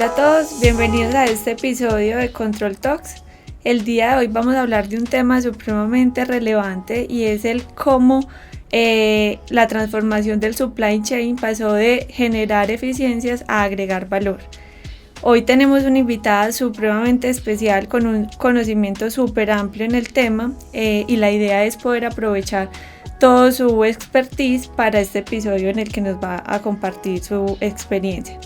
Hola a todos, bienvenidos a este episodio de Control Talks. El día de hoy vamos a hablar de un tema supremamente relevante y es el cómo la transformación del supply chain pasó de generar eficiencias a agregar valor. Hoy tenemos una invitada supremamente especial con un conocimiento súper amplio en el tema y la idea es poder aprovechar todo su expertise para este episodio en el que nos va a compartir su experiencia.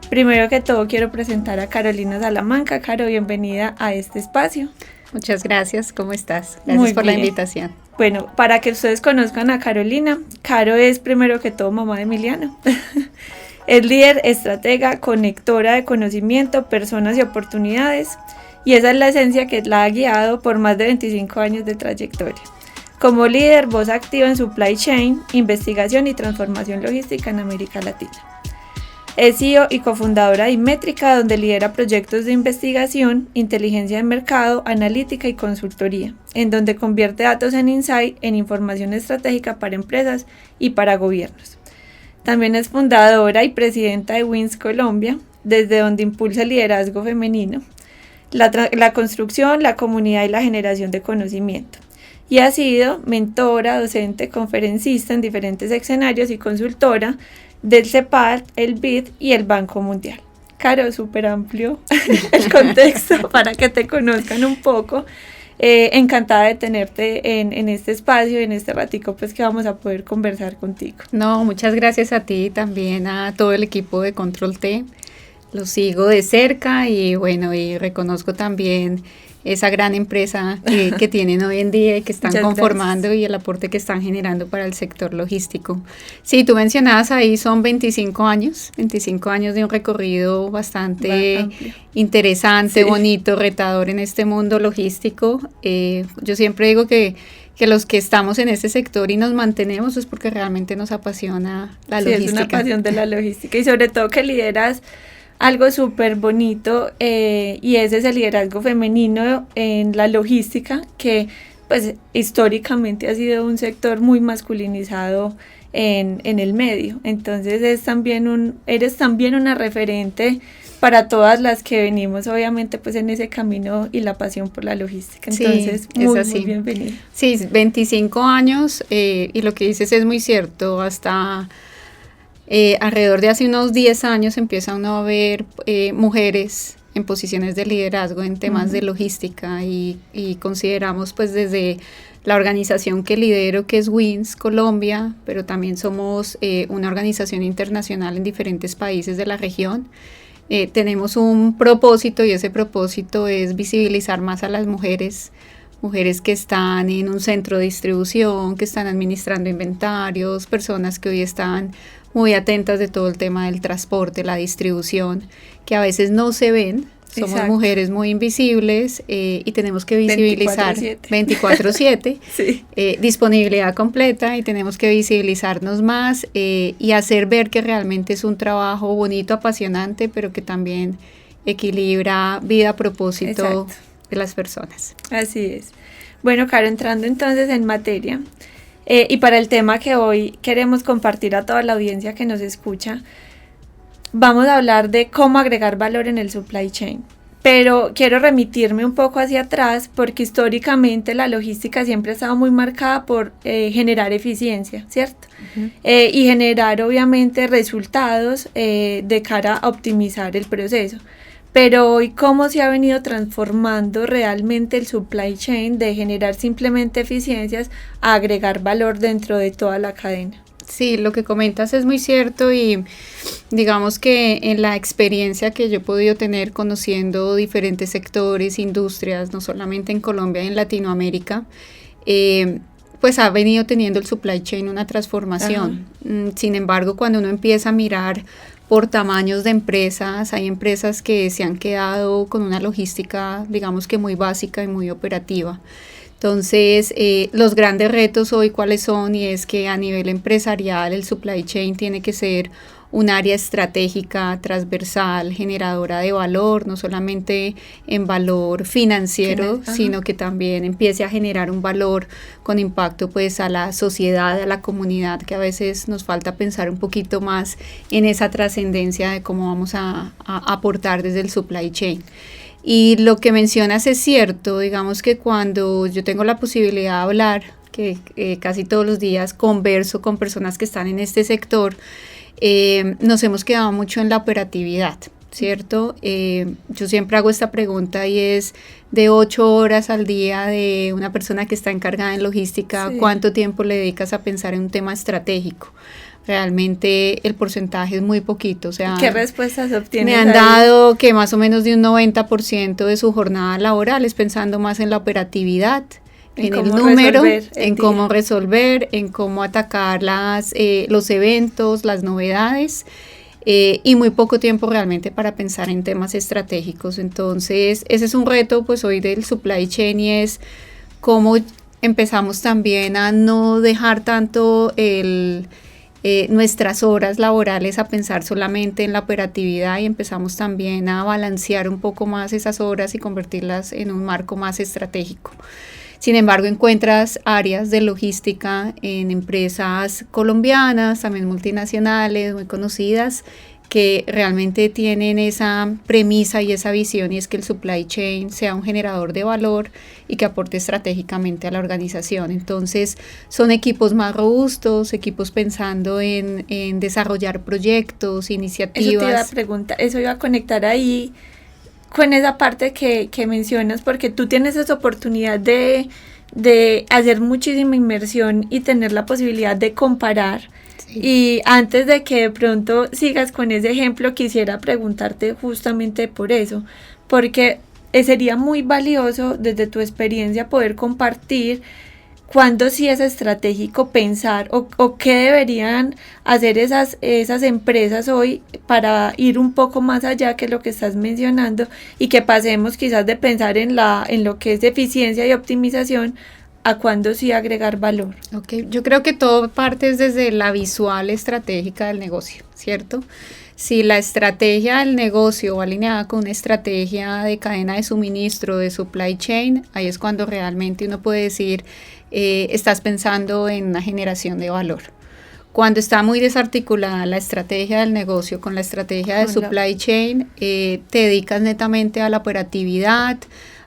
Primero que todo quiero presentar a Carolina Salamanca. Caro, bienvenida a este espacio. Muchas gracias, ¿cómo estás? Gracias por la invitación. Bueno, para que ustedes conozcan a Carolina, Caro es primero que todo mamá de Emiliano. Es líder, estratega, conectora de conocimiento, personas y oportunidades, y esa es la esencia que la ha guiado por más de 25 años de trayectoria. Como líder, voz activa en supply chain, investigación y transformación logística en América Latina. Es CEO y cofundadora de Inmétrica, donde lidera proyectos de investigación, inteligencia de mercado, analítica y consultoría, en donde convierte datos en insight en información estratégica para empresas y para gobiernos. También es fundadora y presidenta de WINS Colombia, desde donde impulsa el liderazgo femenino, la construcción, la comunidad y la generación de conocimiento. Y ha sido mentora, docente, conferencista en diferentes escenarios y consultora del CEPAL, el BID y el Banco Mundial. Caro, súper amplio el contexto para que te conozcan un poco. Encantada de tenerte en este espacio, en este ratico, pues que vamos a poder conversar contigo. No, muchas gracias a ti y también a todo el equipo de Control T. Los sigo de cerca y bueno, y reconozco también esa gran empresa que tienen hoy en día y que están conformando y el aporte que están generando para el sector logístico. Sí, tú mencionabas ahí, son 25 años de un recorrido bastante interesante, bonito, retador en este mundo logístico. Yo siempre digo que los que estamos en este sector y nos mantenemos es porque realmente nos apasiona la logística. Sí, es una pasión de la logística y sobre todo que lideras algo súper bonito y ese es el liderazgo femenino en la logística, que pues históricamente ha sido un sector muy masculinizado en el medio. Entonces eres también una referente para todas las que venimos obviamente pues en ese camino y la pasión por la logística. Entonces sí, muy bienvenida. Sí, 25 años y lo que dices es muy cierto, hasta alrededor de hace unos 10 años empieza uno a ver mujeres en posiciones de liderazgo en temas de logística y consideramos pues desde la organización que lidero, que es WINS Colombia, pero también somos una organización internacional en diferentes países de la región. Tenemos un propósito y ese propósito es visibilizar más a las mujeres que están en un centro de distribución, que están administrando inventarios, personas que hoy están muy atentas de todo el tema del transporte, la distribución, que a veces no se ven. Somos Exacto. Mujeres muy invisibles y tenemos que visibilizar 24/7, sí. Disponibilidad completa y tenemos que visibilizarnos más y hacer ver que realmente es un trabajo bonito, apasionante, pero que también equilibra vida, propósito Exacto. de las personas. Así es. Bueno, Caro, entrando entonces en materia, y para el tema que hoy queremos compartir a toda la audiencia que nos escucha, vamos a hablar de cómo agregar valor en el supply chain. Pero quiero remitirme un poco hacia atrás porque históricamente la logística siempre ha estado muy marcada por generar eficiencia, ¿cierto? Uh-huh. Y generar obviamente resultados de cara a optimizar el proceso. Pero hoy, ¿cómo se ha venido transformando realmente el supply chain de generar simplemente eficiencias a agregar valor dentro de toda la cadena? Sí, lo que comentas es muy cierto y digamos que en la experiencia que yo he podido tener conociendo diferentes sectores, industrias, no solamente en Colombia y en Latinoamérica, pues ha venido teniendo el supply chain una transformación. Sin embargo, cuando uno empieza a mirar por tamaños de empresas, hay empresas que se han quedado con una logística, digamos que muy básica y muy operativa. Entonces, los grandes retos hoy, ¿cuáles son? Y es que a nivel empresarial el supply chain tiene que ser un área estratégica, transversal, generadora de valor, no solamente en valor financiero, sino que también empiece a generar un valor con impacto pues a la sociedad, a la comunidad, que a veces nos falta pensar un poquito más en esa trascendencia de cómo vamos a aportar desde el supply chain. Y lo que mencionas es cierto, digamos que cuando yo tengo la posibilidad de hablar, que casi todos los días converso con personas que están en este sector, nos hemos quedado mucho en la operatividad, ¿cierto? Yo siempre hago esta pregunta y es, de 8 horas al día de una persona que está encargada en logística, ¿cuánto tiempo le dedicas a pensar en un tema estratégico? Realmente el porcentaje es muy poquito, o sea, ¿qué respuestas obtienes? Me han dado que más o menos de un 90% de su jornada laboral es pensando más en la operatividad, en el número, en cómo resolver, en cómo atacar los eventos, las novedades, y muy poco tiempo realmente para pensar en temas estratégicos. Entonces, ese es un reto pues hoy del supply chain, y es cómo empezamos también a no dejar tanto nuestras horas laborales a pensar solamente en la operatividad, y empezamos también a balancear un poco más esas horas y convertirlas en un marco más estratégico. Sin embargo, encuentras áreas de logística en empresas colombianas, también multinacionales, muy conocidas, que realmente tienen esa premisa y esa visión, y es que el supply chain sea un generador de valor y que aporte estratégicamente a la organización. Entonces, son equipos más robustos, equipos pensando en desarrollar proyectos, iniciativas. Eso te iba a preguntar, eso iba a conectar ahí con esa parte que mencionas, porque tú tienes esa oportunidad de hacer muchísima inmersión y tener la posibilidad de comparar. Sí. Y antes de que de pronto sigas con ese ejemplo, quisiera preguntarte justamente por eso, porque sería muy valioso desde tu experiencia poder compartir cuándo sí es estratégico pensar o qué deberían hacer esas empresas hoy para ir un poco más allá que lo que estás mencionando, y que pasemos quizás de pensar en lo que es eficiencia y optimización a cuándo sí agregar valor. Okay. Yo creo que todo parte desde la visual estratégica del negocio, ¿cierto? Si la estrategia del negocio va alineada con una estrategia de cadena de suministro, de supply chain, ahí es cuando realmente uno puede decir, estás pensando en una generación de valor. Cuando está muy desarticulada la estrategia del negocio con la estrategia de supply chain, te dedicas netamente a la operatividad,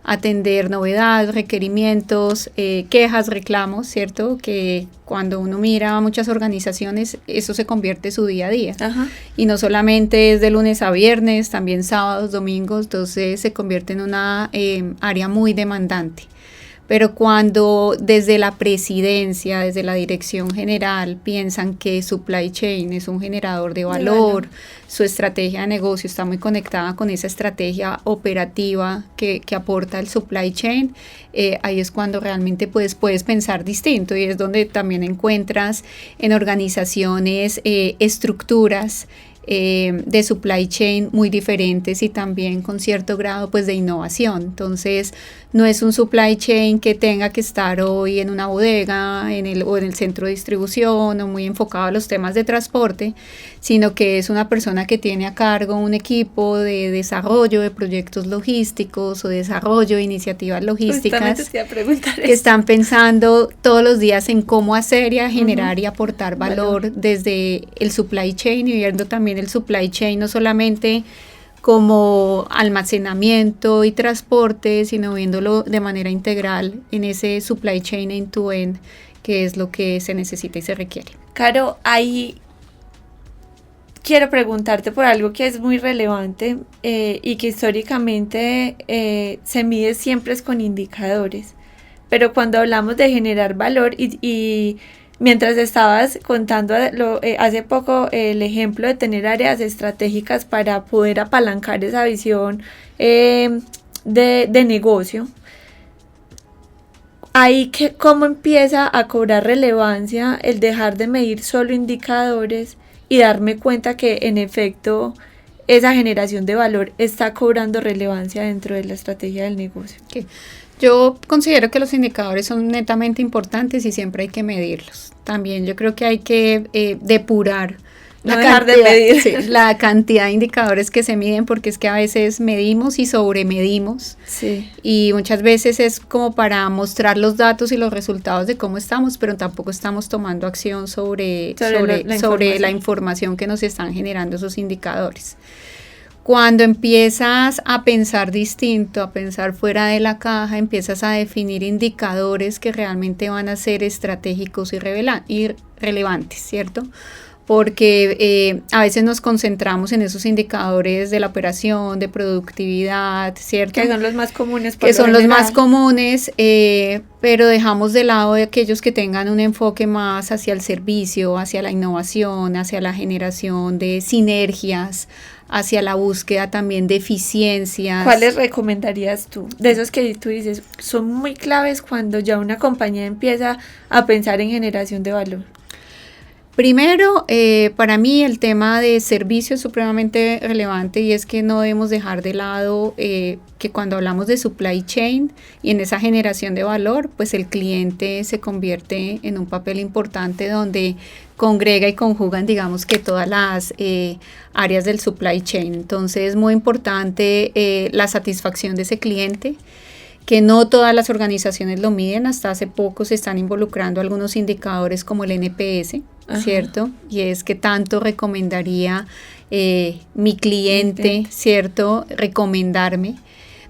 atender novedades, requerimientos, quejas, reclamos, ¿cierto? Que cuando uno mira a muchas organizaciones, eso se convierte en su día a día. Ajá. Y no solamente es de lunes a viernes, también sábados, domingos, entonces se convierte en una área muy demandante. Pero cuando desde la presidencia, desde la dirección general, piensan que supply chain es un generador de valor, su estrategia de negocio está muy conectada con esa estrategia operativa que aporta el supply chain, ahí es cuando realmente puedes pensar distinto, y es donde también encuentras en organizaciones estructuras de supply chain muy diferentes y también con cierto grado pues de innovación. Entonces no es un supply chain que tenga que estar hoy en una bodega o en el centro de distribución o muy enfocado a los temas de transporte, sino que es una persona que tiene a cargo un equipo de desarrollo de proyectos logísticos o desarrollo de iniciativas logísticas que están pensando todos los días en cómo hacer y a generar y aportar valor desde el supply chain, y viendo también el supply chain no solamente como almacenamiento y transporte, sino viéndolo de manera integral en ese supply chain end-to-end, que es lo que se necesita y se requiere. Caro, ahí quiero preguntarte por algo que es muy relevante y que históricamente se mide siempre es con indicadores, pero cuando hablamos de generar valor y mientras estabas contando hace poco el ejemplo de tener áreas estratégicas para poder apalancar esa visión de negocio, ahí cómo empieza a cobrar relevancia el dejar de medir solo indicadores y darme cuenta que en efecto esa generación de valor está cobrando relevancia dentro de la estrategia del negocio. Okay. Yo considero que los indicadores son netamente importantes y siempre hay que medirlos. También yo creo que hay que depurar no dejar de medir. Sí, la cantidad de indicadores que se miden, porque es que a veces medimos y sobremedimos. Sí. Y muchas veces es como para mostrar los datos y los resultados de cómo estamos, pero tampoco estamos tomando acción sobre la información que nos están generando esos indicadores. Cuando empiezas a pensar distinto, a pensar fuera de la caja, empiezas a definir indicadores que realmente van a ser estratégicos y relevantes, ¿cierto? Porque a veces nos concentramos en esos indicadores de la operación, de productividad, ¿cierto? Que son los más comunes. Pero dejamos de lado de aquellos que tengan un enfoque más hacia el servicio, hacia la innovación, hacia la generación de sinergias, hacia la búsqueda también de eficiencias. ¿Cuáles recomendarías tú? De esos que tú dices, son muy claves cuando ya una compañía empieza a pensar en generación de valor. Primero, para mí el tema de servicio es supremamente relevante y es que no debemos dejar de lado que cuando hablamos de supply chain y en esa generación de valor, pues el cliente se convierte en un papel importante donde congrega y conjugan, digamos, que todas las áreas del supply chain. Entonces es muy importante la satisfacción de ese cliente, que no todas las organizaciones lo miden. Hasta hace poco se están involucrando algunos indicadores como el NPS, ¿cierto? Y es que tanto recomendaría mi cliente, ¿cierto? Recomendarme,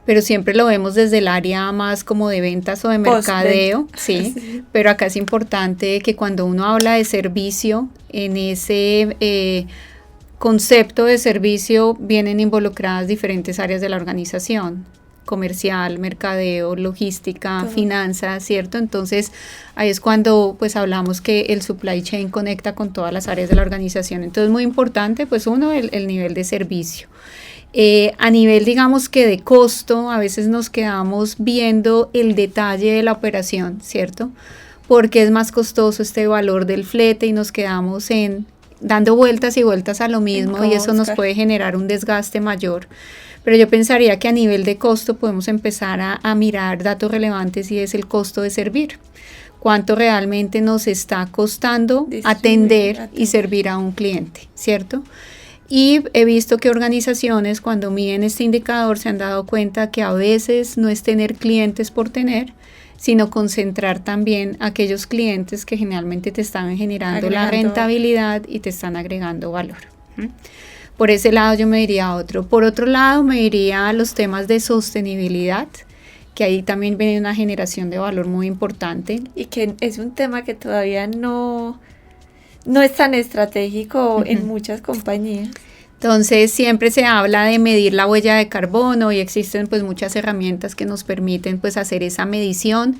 pero siempre lo vemos desde el área más como de ventas o de mercadeo, ¿sí? Pero acá es importante que cuando uno habla de servicio, en ese concepto de servicio vienen involucradas diferentes áreas de la organización: comercial, mercadeo, logística, finanzas, ¿cierto? Entonces ahí es cuando pues hablamos que el supply chain conecta con todas las áreas de la organización. Entonces muy importante, pues uno, el nivel de servicio. A nivel, digamos, que de costo, a veces nos quedamos viendo el detalle de la operación, ¿cierto? Porque es más costoso este valor del flete y nos quedamos dando vueltas y vueltas a lo mismo, y eso nos puede generar un desgaste mayor. Pero yo pensaría que a nivel de costo podemos empezar a mirar datos relevantes, y es el costo de servir. ¿Cuánto realmente nos está costando atender y servir a un cliente, ¿cierto? Y he visto que organizaciones, cuando miden este indicador, se han dado cuenta que a veces no es tener clientes por tener, sino concentrar también aquellos clientes que generalmente te están generando la rentabilidad y te están agregando valor. Por ese lado yo me diría a otro. Por otro lado me diría a los temas de sostenibilidad, que ahí también viene una generación de valor muy importante. Y que es un tema que todavía no es tan estratégico en muchas compañías. Entonces siempre se habla de medir la huella de carbono y existen pues muchas herramientas que nos permiten pues hacer esa medición.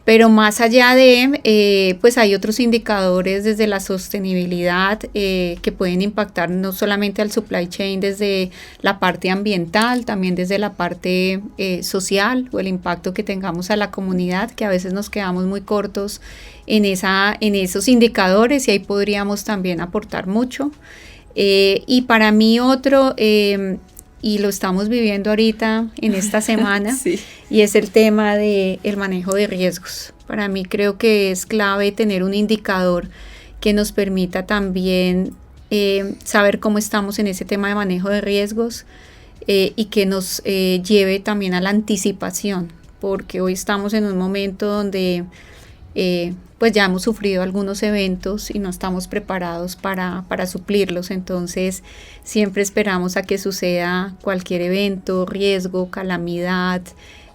Pero más allá de, pues hay otros indicadores desde la sostenibilidad que pueden impactar no solamente al supply chain desde la parte ambiental, también desde la parte social, o el impacto que tengamos a la comunidad, que a veces nos quedamos muy cortos en esos indicadores, y ahí podríamos también aportar mucho. Y para mí otro, y lo estamos viviendo ahorita en esta semana, sí, y es el tema del manejo de riesgos. Para mí creo que es clave tener un indicador que nos permita también saber cómo estamos en ese tema de manejo de riesgos, y que nos lleve también a la anticipación, porque hoy estamos en un momento donde pues ya hemos sufrido algunos eventos y no estamos preparados para suplirlos. Entonces siempre esperamos a que suceda cualquier evento, riesgo, calamidad,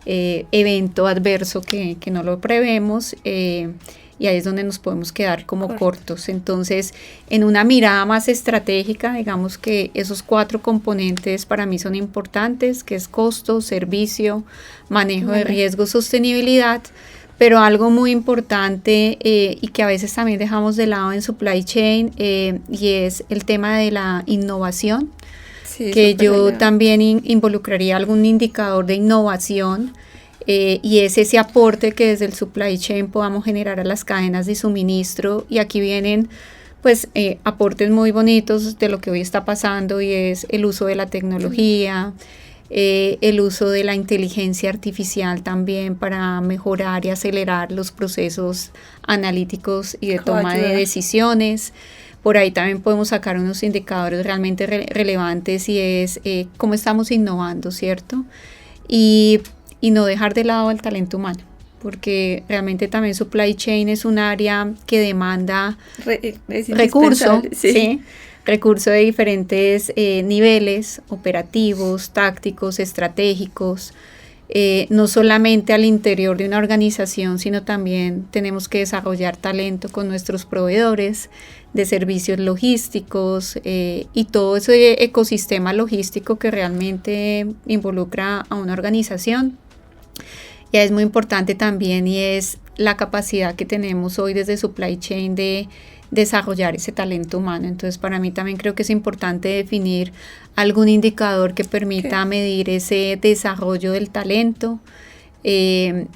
evento adverso que no lo prevemos, y ahí es donde nos podemos quedar como cortos. Entonces, en una mirada más estratégica, digamos que esos 4 componentes para mí son importantes, que es costo, servicio, manejo de riesgo, sostenibilidad. Pero algo muy importante y que a veces también dejamos de lado en supply chain, y es el tema de la innovación, sí, que yo también involucraría algún indicador de innovación, y es ese aporte que desde el supply chain podamos generar a las cadenas de suministro. Y aquí vienen pues aportes muy bonitos de lo que hoy está pasando, y es el uso de la tecnología, el uso de la inteligencia artificial también para mejorar y acelerar los procesos analíticos y de toma de decisiones. por ahí también podemos sacar unos indicadores realmente relevantes y es cómo estamos innovando, ¿cierto? Y no dejar de lado el talento humano, porque realmente también supply chain es un área que demanda recursos, ¿sí? Recursos de diferentes niveles operativos, tácticos, estratégicos, no solamente al interior de una organización, sino también tenemos que desarrollar talento con nuestros proveedores de servicios logísticos y todo ese ecosistema logístico que realmente involucra a una organización. Y es muy importante también y es la capacidad que tenemos hoy desde supply chain de desarrollar ese talento humano. Entonces para mí también creo que es importante definir algún indicador que permita medir ese desarrollo del talento en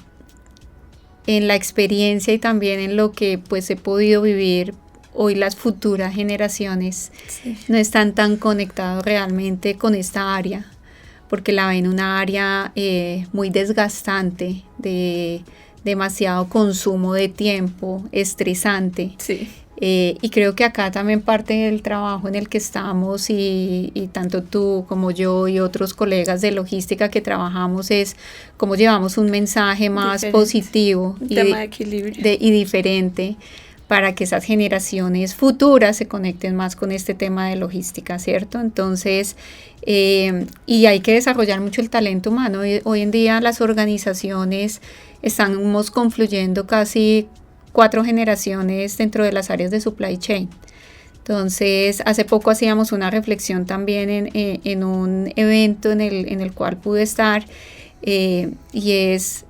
la experiencia y también en lo que pues he podido vivir. Hoy las futuras generaciones no están tan conectados realmente con esta área porque la ven una área muy desgastante, de demasiado consumo de tiempo, estresante. Sí. Y creo que acá también parte del trabajo en el que estamos y tanto tú como yo y otros colegas de logística que trabajamos es cómo llevamos un mensaje más positivo un tema de equilibrio y diferente para que esas generaciones futuras se conecten más con este tema de logística, ¿cierto? Entonces, y hay que desarrollar mucho el talento humano. Hoy en día las organizaciones estamos confluyendo casi 4 generaciones dentro de las áreas de supply chain. Entonces, hace poco hacíamos una reflexión también en un evento en el cual pude estar y es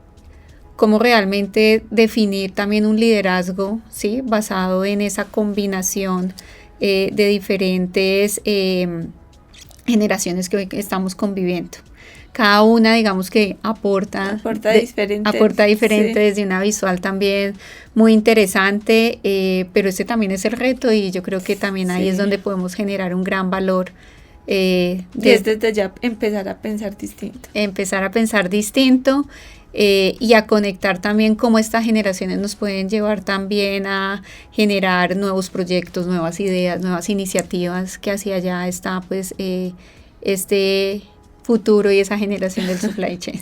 cómo realmente definir también un liderazgo, ¿sí? Basado en esa combinación de diferentes generaciones que hoy estamos conviviendo. Cada una, digamos que aporta diferente desde una visual también muy interesante, pero ese también es el reto y yo creo que también ahí es donde podemos generar un gran valor. Desde ya empezar a pensar distinto y a conectar también cómo estas generaciones nos pueden llevar también a generar nuevos proyectos, nuevas ideas, nuevas iniciativas, que hacia allá está pues este futuro y esa generación del supply chain.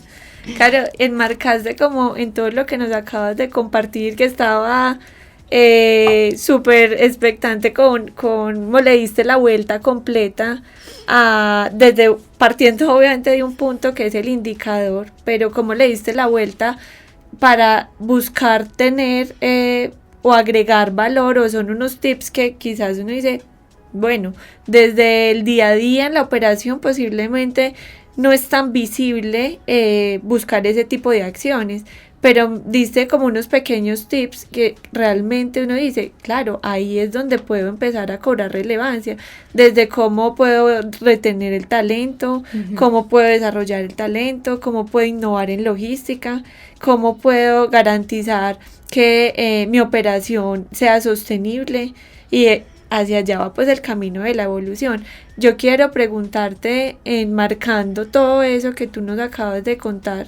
Claro, enmarcaste como en todo lo que nos acabas de compartir, que estaba súper expectante con cómo le diste la vuelta completa desde partiendo obviamente de un punto que es el indicador, pero cómo le diste la vuelta para buscar tener o agregar valor, o son unos tips que quizás uno dice, bueno, desde el día a día en la operación posiblemente no es tan visible buscar ese tipo de acciones, pero diste como unos pequeños tips que realmente uno dice, claro, ahí es donde puedo empezar a cobrar relevancia, desde cómo puedo retener el talento, cómo puedo desarrollar el talento, cómo puedo innovar en logística, cómo puedo garantizar que mi operación sea sostenible y hacia allá va pues el camino de la evolución. Yo quiero preguntarte, enmarcando todo eso que tú nos acabas de contar,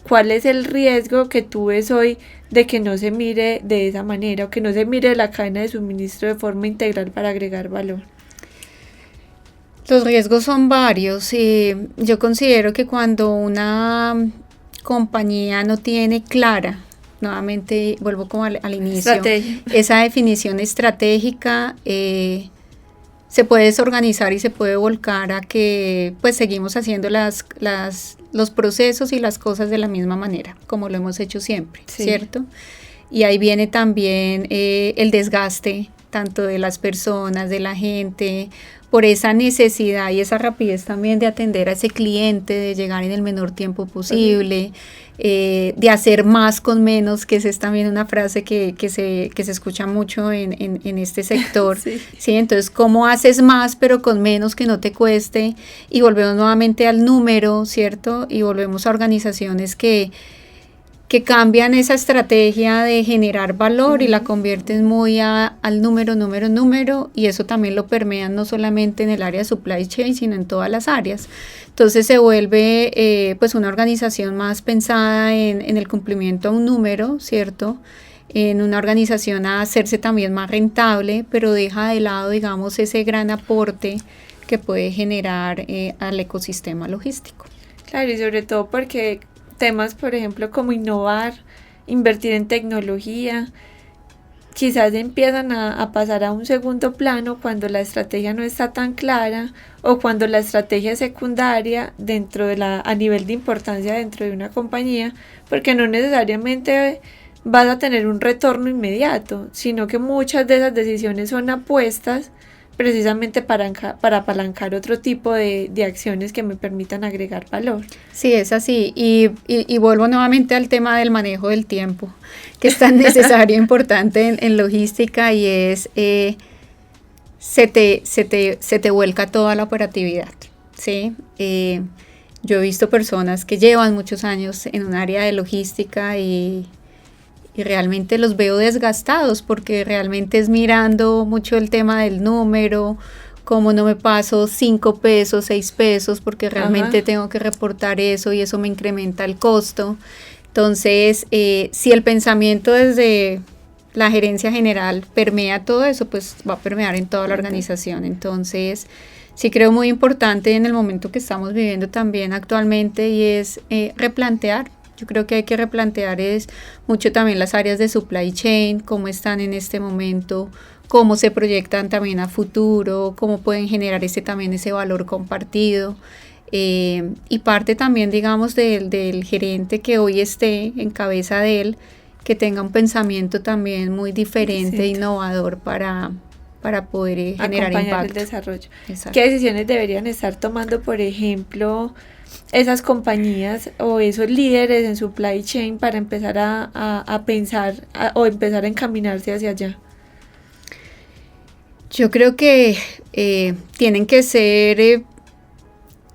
¿cuál es el riesgo que tú ves hoy de que no se mire de esa manera o que no se mire la cadena de suministro de forma integral para agregar valor? Los riesgos son varios y yo considero que cuando una compañía no tiene clara, nuevamente vuelvo como al inicio, esa definición estratégica, se puede desorganizar y se puede volcar a que pues seguimos haciendo los procesos y las cosas de la misma manera, como lo hemos hecho siempre, ¿cierto? Y ahí viene también el desgaste, tanto de las personas, de la gente, por esa necesidad y esa rapidez también de atender a ese cliente, de llegar en el menor tiempo posible, de hacer más con menos, que esa es también una frase que se escucha mucho en este sector. ¿Sí? Entonces, ¿cómo haces más pero con menos que no te cueste? Y volvemos nuevamente al número, ¿cierto? Y volvemos a organizaciones que cambian esa estrategia de generar valor y la convierten muy al número, y eso también lo permean no solamente en el área de supply chain, sino en todas las áreas. Entonces se vuelve pues una organización más pensada en el cumplimiento a un número, ¿cierto? en una organización a hacerse también más rentable, pero deja de lado, digamos, ese gran aporte que puede generar al ecosistema logístico. Claro, y sobre todo porque temas, por ejemplo, como innovar, invertir en tecnología, quizás empiezan a pasar a un segundo plano cuando la estrategia no está tan clara o cuando la estrategia es secundaria a nivel de importancia dentro de una compañía, porque no necesariamente vas a tener un retorno inmediato, sino que muchas de esas decisiones son apuestas precisamente para apalancar otro tipo de acciones que me permitan agregar valor. Sí, es así. Y vuelvo nuevamente al tema del manejo del tiempo, que es tan necesario e importante en logística, y es se te vuelca toda la operatividad, ¿sí? Yo he visto personas que llevan muchos años en un área de logística y realmente los veo desgastados porque realmente es mirando mucho el tema del número, cómo no me paso 5 pesos, 6 pesos, porque realmente tengo que reportar eso y eso me incrementa el costo. Entonces, si el pensamiento desde la gerencia general permea todo eso, pues va a permear en toda la organización. Entonces, sí creo muy importante en el momento que estamos viviendo también actualmente, y es replantear. Yo creo que hay que replantear mucho también las áreas de supply chain, cómo están en este momento, cómo se proyectan también a futuro, cómo pueden generar también ese valor compartido. Y parte también, digamos, del gerente que hoy esté en cabeza de él, que tenga un pensamiento también muy diferente, innovador para poder generar impacto. El desarrollo. Exacto. ¿Qué decisiones deberían estar tomando, por ejemplo, esas compañías o esos líderes en supply chain para empezar a pensar o empezar a encaminarse hacia allá? Yo creo que tienen que ser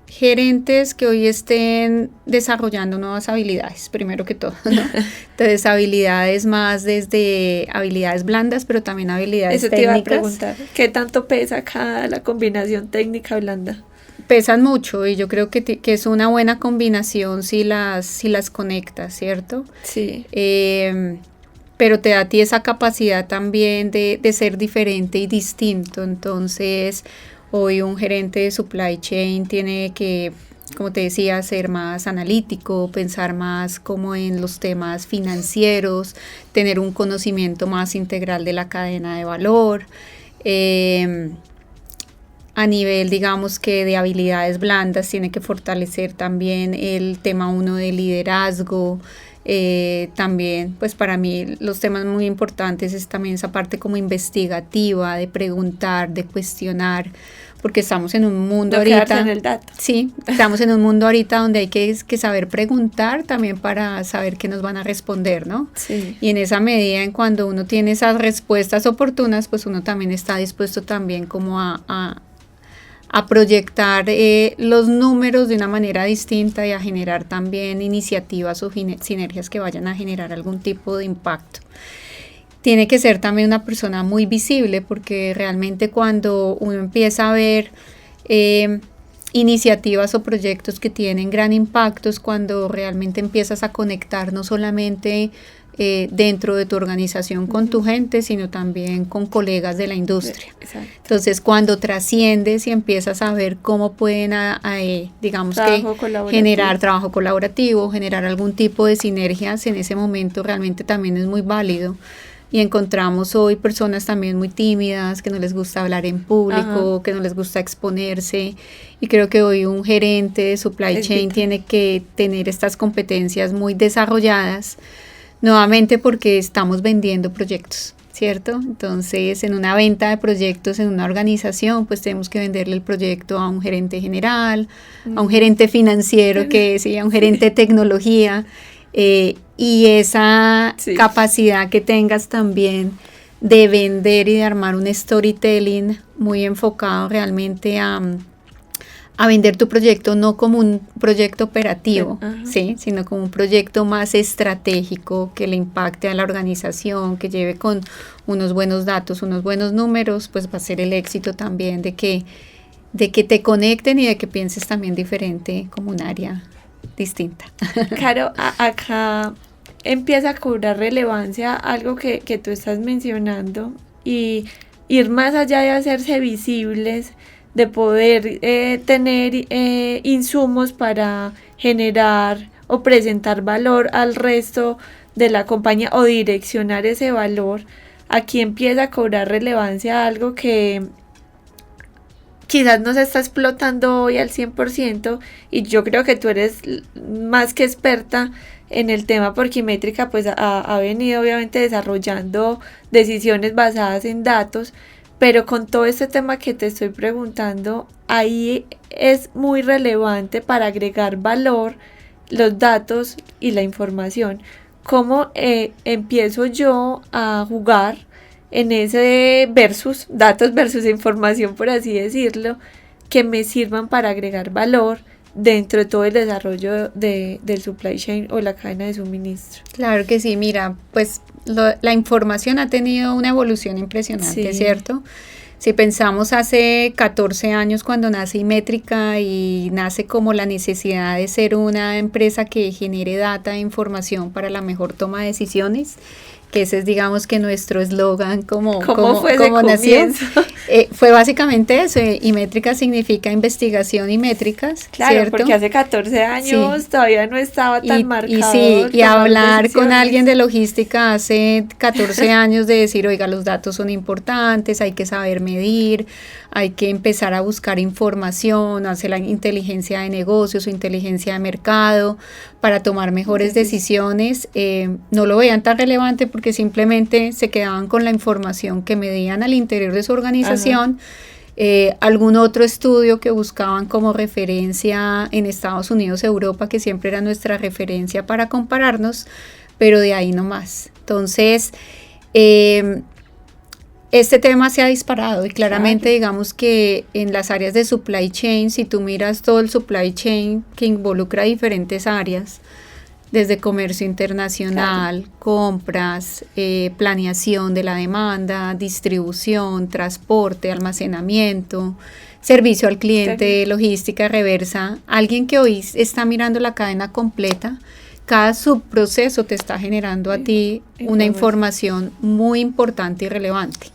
gerentes que hoy estén desarrollando nuevas habilidades, primero que todo, ¿no? Entonces, habilidades más desde habilidades blandas, pero también habilidades técnicas. Eso te iba a preguntar, ¿qué tanto pesa acá la combinación técnica blanda? Pesan mucho, y yo creo que es una buena combinación si las conectas, ¿cierto? Sí. Pero te da a ti esa capacidad también de ser diferente y distinto. Entonces, hoy un gerente de supply chain tiene que, como te decía, ser más analítico, pensar más como en los temas financieros, tener un conocimiento más integral de la cadena de valor. A nivel, digamos, que de habilidades blandas, tiene que fortalecer también el tema 1 de liderazgo. También, pues para mí los temas muy importantes es también esa parte como investigativa, de preguntar, de cuestionar, porque estamos en un mundo ahorita, en el dato. Sí, estamos en un mundo ahorita donde hay que saber preguntar también para saber qué nos van a responder, ¿no? Sí. Y en esa medida, en cuando uno tiene esas respuestas oportunas, pues uno también está dispuesto también como a proyectar los números de una manera distinta y a generar también iniciativas o sinergias que vayan a generar algún tipo de impacto. Tiene que ser también una persona muy visible, porque realmente cuando uno empieza a ver iniciativas o proyectos que tienen gran impacto, es cuando realmente empiezas a conectar no solamente dentro de tu organización con tu gente, sino también con colegas de la industria. Exacto. Entonces, cuando trasciendes y empiezas a ver cómo pueden, digamos, generar trabajo colaborativo, generar algún tipo de sinergias, en ese momento realmente también es muy válido. Y encontramos hoy personas también muy tímidas, que no les gusta hablar en público, que no les gusta exponerse, y creo que hoy un gerente de supply chain tiene que tener estas competencias muy desarrolladas, nuevamente porque estamos vendiendo proyectos, ¿cierto? Entonces, en una venta de proyectos en una organización, pues tenemos que venderle el proyecto a un gerente general, a un gerente financiero, a un gerente de tecnología, y esa capacidad que tengas también de vender y de armar un storytelling muy enfocado realmente a vender tu proyecto, no como un proyecto operativo, ¿sí? Sino como un proyecto más estratégico que le impacte a la organización, que lleve con unos buenos datos, unos buenos números, pues va a ser el éxito también de que te conecten y de que pienses también diferente como un área distinta. Caro, acá empieza a cobrar relevancia algo que tú estás mencionando y ir más allá de hacerse visibles, de poder tener insumos para generar o presentar valor al resto de la compañía o direccionar ese valor. Aquí empieza a cobrar relevancia algo que quizás no se está explotando hoy al 100%, y yo creo que tú eres más que experta en el tema porque Imetria pues ha venido obviamente desarrollando decisiones basadas en datos, pero con todo este tema que te estoy preguntando, ahí es muy relevante para agregar valor los datos y la información. ¿Cómo empiezo yo a jugar en ese versus, datos versus información, por así decirlo, que me sirvan para agregar valor dentro de todo el desarrollo del supply chain o la cadena de suministro? Claro que sí, mira, pues la información ha tenido una evolución impresionante, sí, ¿cierto? Si pensamos hace 14 años cuando nace Imetria y nace como la necesidad de ser una empresa que genere data e información para la mejor toma de decisiones, que ese es, digamos, que nuestro eslogan como nació. Fue básicamente eso. Imetria significa investigación y métricas, claro, ¿cierto? Porque hace 14 años sí, todavía no estaba tan marcado. Y hablar con alguien de logística hace 14 años de decir, oiga, los datos son importantes, hay que saber medir, hay que empezar a buscar información, hacer la inteligencia de negocios o inteligencia de mercado para tomar mejores decisiones. No lo veían tan relevante porque simplemente se quedaban con la información que medían al interior de su organización. Algún otro estudio que buscaban como referencia en Estados Unidos, Europa, que siempre era nuestra referencia para compararnos, pero de ahí no más. Entonces, este tema se ha disparado y claramente, claro, digamos que en las áreas de supply chain, si tú miras todo el supply chain que involucra diferentes áreas, desde comercio internacional, claro, compras, planeación de la demanda, distribución, transporte, almacenamiento, servicio al cliente, claro, logística reversa, alguien que hoy está mirando la cadena completa, cada subproceso te está generando a ti una información muy importante y relevante.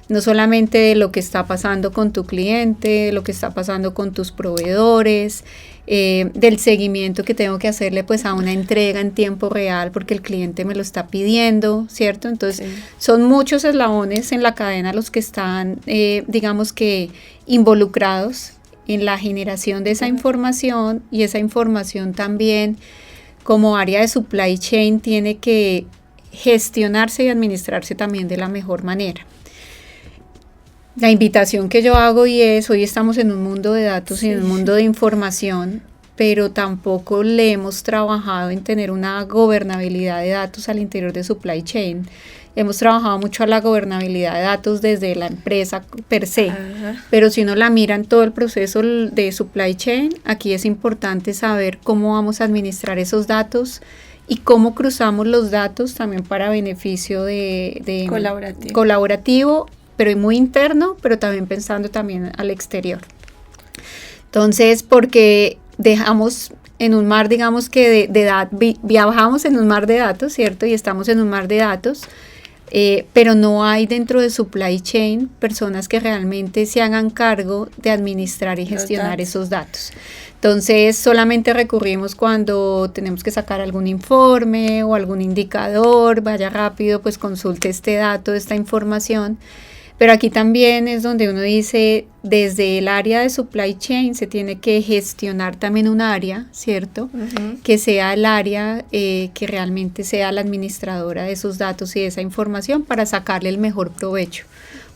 No solamente de lo que está pasando con tu cliente, de lo que está pasando con tus proveedores, del seguimiento que tengo que hacerle pues a una entrega en tiempo real porque el cliente me lo está pidiendo, ¿cierto? Entonces son muchos eslabones en la cadena los que están, digamos que involucrados en la generación de esa información, y esa información también como área de supply chain tiene que gestionarse y administrarse también de la mejor manera. La invitación que yo hago hoy estamos en un mundo de datos y en un mundo de información, pero tampoco le hemos trabajado en tener una gobernabilidad de datos al interior de supply chain. Hemos trabajado mucho a la gobernabilidad de datos desde la empresa per se, pero si uno la mira en todo el proceso de supply chain, aquí es importante saber cómo vamos a administrar esos datos y cómo cruzamos los datos también para beneficio de colaborativo, pero muy interno, pero también pensando también al exterior. Entonces, porque dejamos en un mar, digamos que viajamos en un mar de datos, ¿cierto? Y estamos en un mar de datos, pero no hay dentro de supply chain personas que realmente se hagan cargo de administrar y gestionar esos datos. Entonces solamente recurrimos cuando tenemos que sacar algún informe o algún indicador, vaya rápido, pues consulte este dato, esta información. Pero aquí también es donde uno dice, desde el área de supply chain se tiene que gestionar también un área, ¿cierto? Que sea el área que realmente sea la administradora de esos datos y de esa información para sacarle el mejor provecho.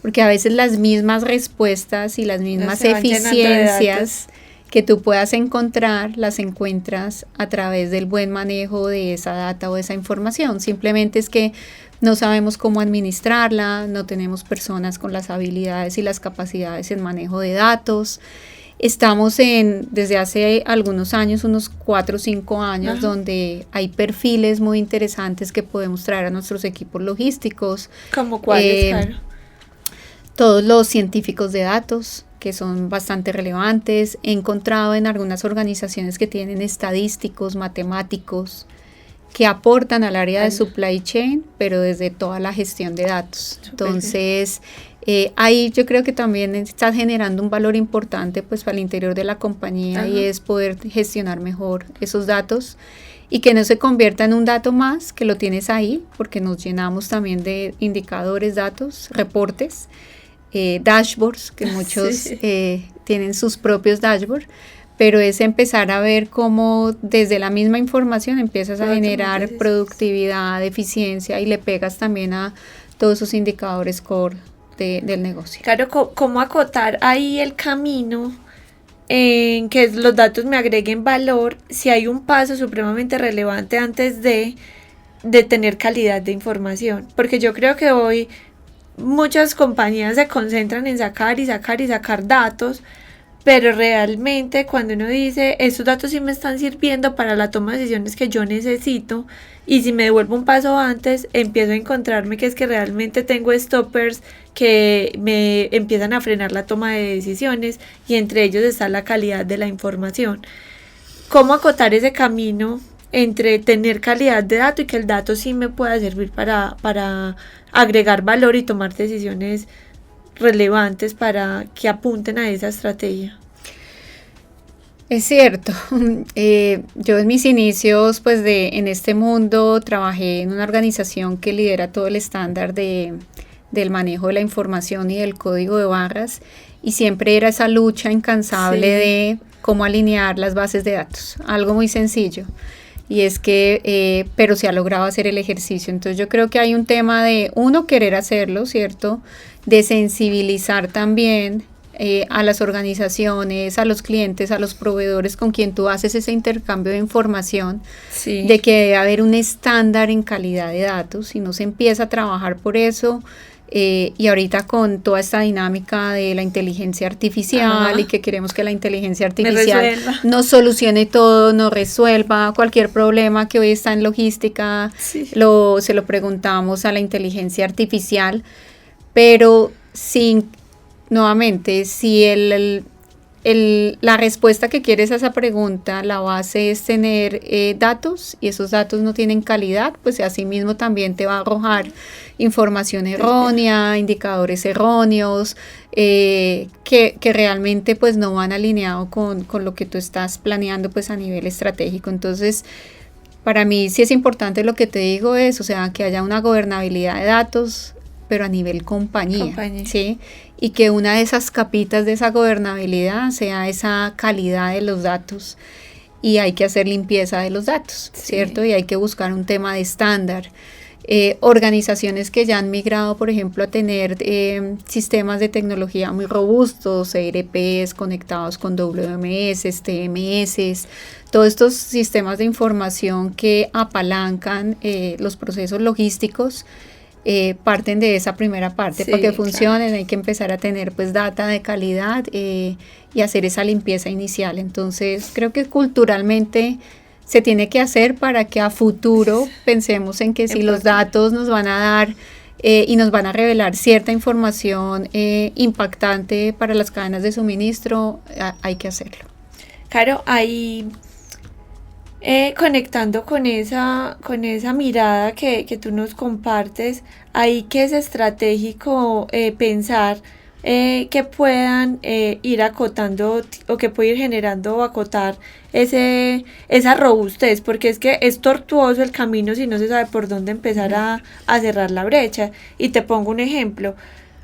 Porque a veces las mismas respuestas y las mismas eficiencias que tú puedas encontrar, las encuentras a través del buen manejo de esa data o de esa información. Simplemente es que no sabemos cómo administrarla, no tenemos personas con las habilidades y las capacidades en manejo de datos. Estamos desde hace algunos años, unos 4 o 5 años, donde hay perfiles muy interesantes que podemos traer a nuestros equipos logísticos. ¿Cómo cuáles, Caro? Todos los científicos de datos, que son bastante relevantes. He encontrado en algunas organizaciones que tienen estadísticos, matemáticos, que aportan al área de supply chain, pero desde toda la gestión de datos. Entonces, ahí yo creo que también estás generando un valor importante pues para el interior de la compañía y es poder gestionar mejor esos datos y que no se convierta en un dato más, que lo tienes ahí, porque nos llenamos también de indicadores, datos, reportes, dashboards, que muchos tienen sus propios dashboards, pero es empezar a ver cómo desde la misma información empiezas a generar productividad, eficiencia y le pegas también a todos esos indicadores core del negocio. Claro, ¿cómo acotar ahí el camino en que los datos me agreguen valor si hay un paso supremamente relevante antes de tener calidad de información? Porque yo creo que hoy muchas compañías se concentran en sacar y sacar y sacar datos, pero realmente cuando uno dice, estos datos sí me están sirviendo para la toma de decisiones que yo necesito, y si me devuelvo un paso antes, empiezo a encontrarme que es que realmente tengo stoppers que me empiezan a frenar la toma de decisiones, y entre ellos está la calidad de la información. ¿Cómo acotar ese camino entre tener calidad de dato y que el dato sí me pueda servir para agregar valor y tomar decisiones relevantes para que apunten a esa estrategia? Es cierto, yo en mis inicios pues en este mundo trabajé en una organización que lidera todo el estándar del manejo de la información y del código de barras, y siempre era esa lucha incansable de cómo alinear las bases de datos, algo muy sencillo. Y es que, pero se ha logrado hacer el ejercicio. Entonces yo creo que hay un tema de, uno, querer hacerlo, ¿cierto? De sensibilizar también a las organizaciones, a los clientes, a los proveedores con quien tú haces ese intercambio de información, de que debe haber un estándar en calidad de datos y no se empieza a trabajar por eso. Y ahorita con toda esta dinámica de la inteligencia artificial y que queremos que la inteligencia artificial nos solucione todo, nos resuelva cualquier problema que hoy está en logística, se lo preguntamos a la inteligencia artificial, pero nuevamente, si la respuesta que quieres a esa pregunta, la base es tener datos, y esos datos no tienen calidad, pues así mismo también te va a arrojar información errónea, indicadores erróneos, que realmente pues no van alineados con lo que tú estás planeando pues a nivel estratégico. Entonces, para mí sí es importante lo que te digo es, o sea, que haya una gobernabilidad de datos, pero a nivel compañía. ¿Sí? Y que una de esas capitas de esa gobernabilidad sea esa calidad de los datos, y hay que hacer limpieza de los datos, ¿cierto? Y hay que buscar un tema de estándar. Organizaciones que ya han migrado, por ejemplo, a tener sistemas de tecnología muy robustos, ERPs conectados con WMS, TMS, todos estos sistemas de información que apalancan los procesos logísticos, parten de esa primera parte. Para que funcionen hay que empezar a tener pues data de calidad y hacer esa limpieza inicial. Entonces creo que culturalmente se tiene que hacer para que a futuro pensemos en que si los datos nos van a dar y nos van a revelar cierta información impactante para las cadenas de suministro, hay que hacerlo. Claro, ahí conectando con esa mirada que tú nos compartes, ahí que es estratégico pensar que puedan ir acotando o que puede ir generando o acotar esa robustez, porque es que es tortuoso el camino si no se sabe por dónde empezar a cerrar la brecha. Y te pongo un ejemplo,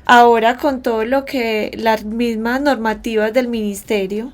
ahora con todo lo que las mismas normativas del ministerio,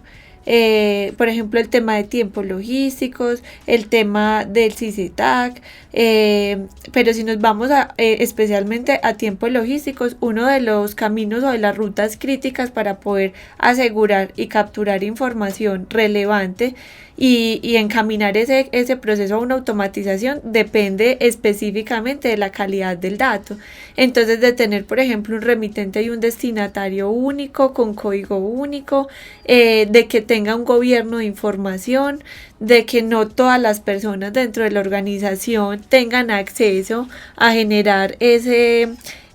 por ejemplo el tema de tiempos logísticos, el tema del CICITAC, pero si nos vamos especialmente a tiempos logísticos, uno de los caminos o de las rutas críticas para poder asegurar y capturar información relevante y encaminar ese proceso a una automatización depende específicamente de la calidad del dato. Entonces, de tener, por ejemplo, un remitente y un destinatario único, con código único, de que tenga un gobierno de información, de que no todas las personas dentro de la organización tengan acceso a generar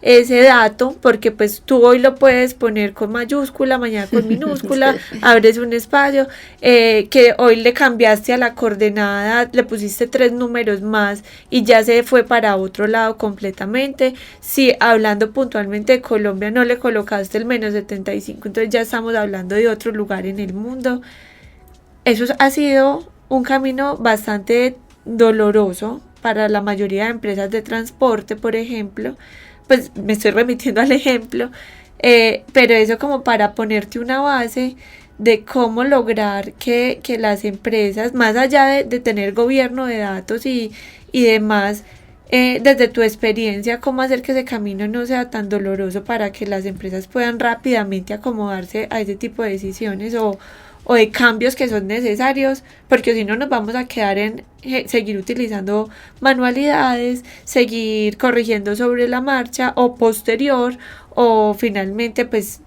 ese dato, porque pues tú hoy lo puedes poner con mayúscula, mañana con minúscula, abres un espacio, que hoy le cambiaste a la coordenada, le pusiste 3 números más y ya se fue para otro lado completamente. Si hablando puntualmente de Colombia no le colocaste el -75, entonces ya estamos hablando de otro lugar en el mundo. Eso ha sido un camino bastante doloroso para la mayoría de empresas de transporte, por ejemplo. Pues me estoy remitiendo al ejemplo, pero eso como para ponerte una base de cómo lograr que las empresas, más allá de tener gobierno de datos y demás, desde tu experiencia, cómo hacer que ese camino no sea tan doloroso para que las empresas puedan rápidamente acomodarse a ese tipo de decisiones o de cambios que son necesarios, porque si no nos vamos a quedar en seguir utilizando manualidades, seguir corrigiendo sobre la marcha o posterior, o finalmente pues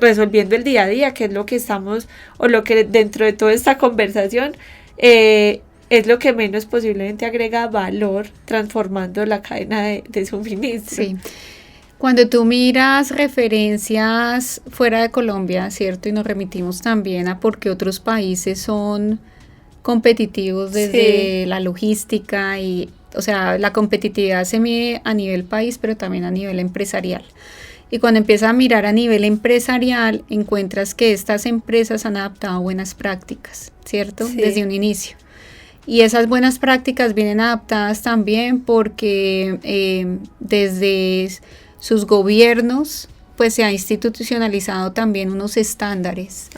resolviendo el día a día, que es lo que estamos, o lo que dentro de toda esta conversación es lo que menos posiblemente agrega valor, transformando la cadena de suministro. Sí. Cuando tú miras referencias fuera de Colombia, ¿cierto? Y nos remitimos también a por qué otros países son competitivos desde la logística y, o sea, la competitividad se mide a nivel país, pero también a nivel empresarial. Y cuando empiezas a mirar a nivel empresarial, encuentras que estas empresas han adaptado buenas prácticas, ¿cierto? Sí. Desde un inicio. Y esas buenas prácticas vienen adaptadas también porque desde sus gobiernos, pues se ha institucionalizado también unos estándares.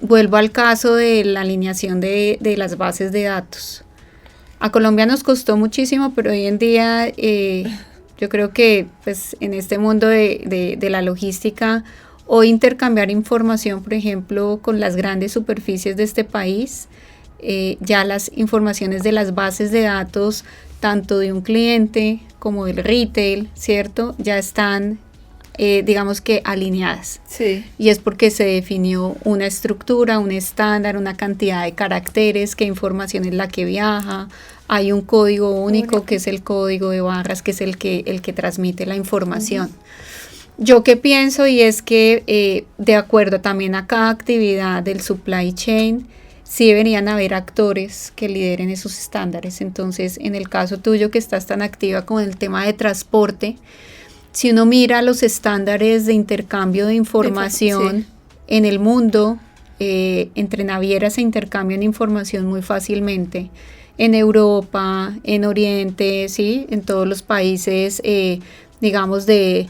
Vuelvo al caso de la alineación de las bases de datos. A Colombia nos costó muchísimo, pero hoy en día yo creo que pues, en este mundo de la logística, hoy intercambiar información, por ejemplo, con las grandes superficies de este país, ya las informaciones de las bases de datos, tanto de un cliente como del retail, ¿cierto? Ya están, digamos que alineadas. Sí. Y es porque se definió una estructura, un estándar, una cantidad de caracteres, qué información es la que viaja. Hay un código único que es el código de barras, que es el que transmite la información. Yo qué pienso y es que de acuerdo también a cada actividad del supply chain, sí deberían haber actores que lideren esos estándares. Entonces, en el caso tuyo que estás tan activa con el tema de transporte, si uno mira los estándares de intercambio de información en el mundo, entre navieras se intercambian información muy fácilmente. En Europa, en Oriente, ¿sí? En todos los países, digamos, de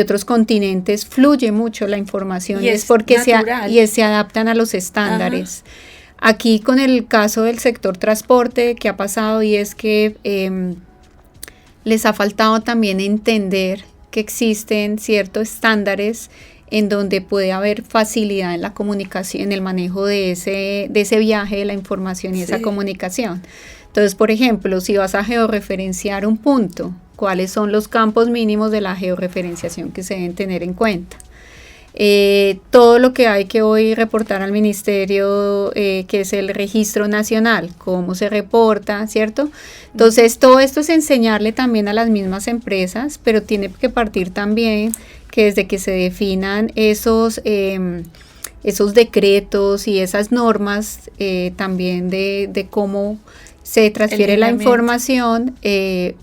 otros continentes fluye mucho la información y es porque se adaptan a los estándares. Ajá. Aquí con el caso del sector transporte, ¿qué ha pasado? Y es que les ha faltado también entender que existen ciertos estándares en donde puede haber facilidad en la comunicación, en el manejo de ese viaje de la información y esa comunicación. Entonces, por ejemplo, si vas a georreferenciar un punto, ¿cuáles son los campos mínimos de la georreferenciación que se deben tener en cuenta? Todo lo que hay que hoy reportar al ministerio, que es el registro nacional, cómo se reporta, ¿cierto? Entonces, todo esto es enseñarle también a las mismas empresas, pero tiene que partir también que desde que se definan esos decretos y esas normas, también de cómo se transfiere la información,